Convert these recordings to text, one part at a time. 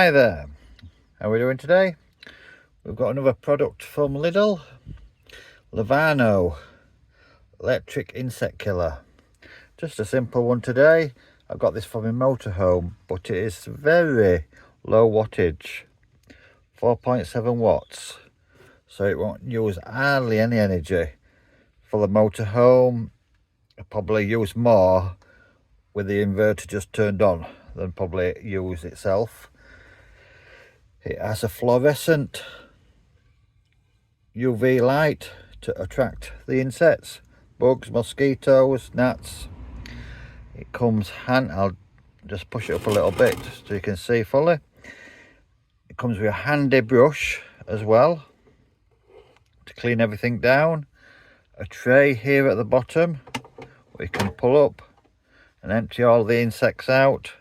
Hi there, how are we doing today? We've got another product from Lidl Livarno electric insect killer. Just a simple one today. I've got this for my motorhome, but it is very low wattage, 4.7 watts, so it won't use hardly any energy. For the motorhome, I'll probably use more with the inverter just turned on than probably use itself. It has a fluorescent UV light to attract the insects, bugs, mosquitoes, gnats. It comes I'll just push it up a little bit so you can see fully. It comes with a handy brush as well to clean everything down. A tray here at the bottom where you can pull up and empty all the insects out,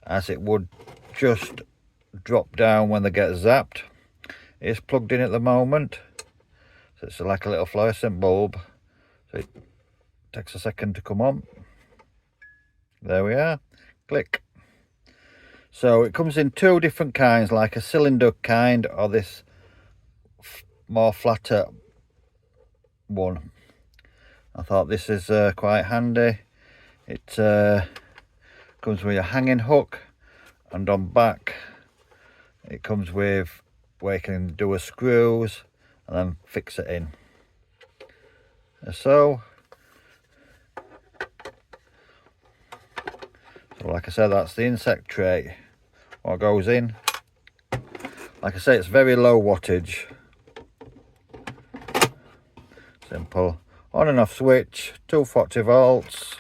as it would just drop down when they get zapped. It's plugged in at the moment, so it's like a little fluorescent bulb, so it takes a second to come on. There we are, click. So it comes in two different kinds, like a cylinder kind or this more flatter one. I thought this is quite handy. It comes with a hanging hook, and on back it comes with where you can do a screws and then fix it in. So like I said, that's the insect tray, what goes in. Like I say, it's very low wattage. Simple on and off switch, 240 volts.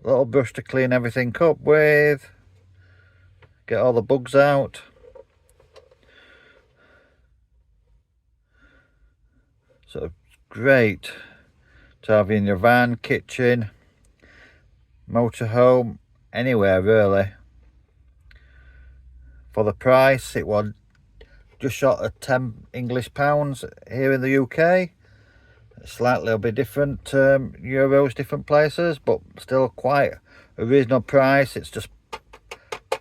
Little brush to clean everything up with, get all the bugs out. So great to have in your van, kitchen, motorhome, anywhere really. For the price, it was just short of £10 English here in the UK. Slightly a bit different euros, different places, but still quite a reasonable price. It's just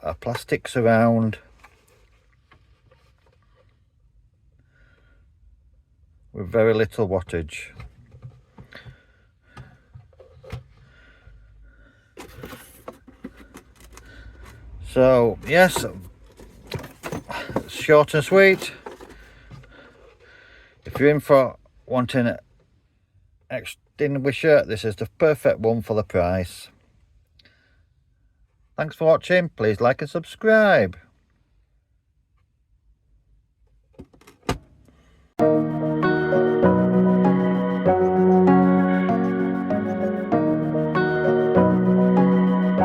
a plastic surround with very little wattage. So yes, short and sweet. If you're in for wanting an extinguisher, this is the perfect one for the price. Thanks for watching. Please like and subscribe.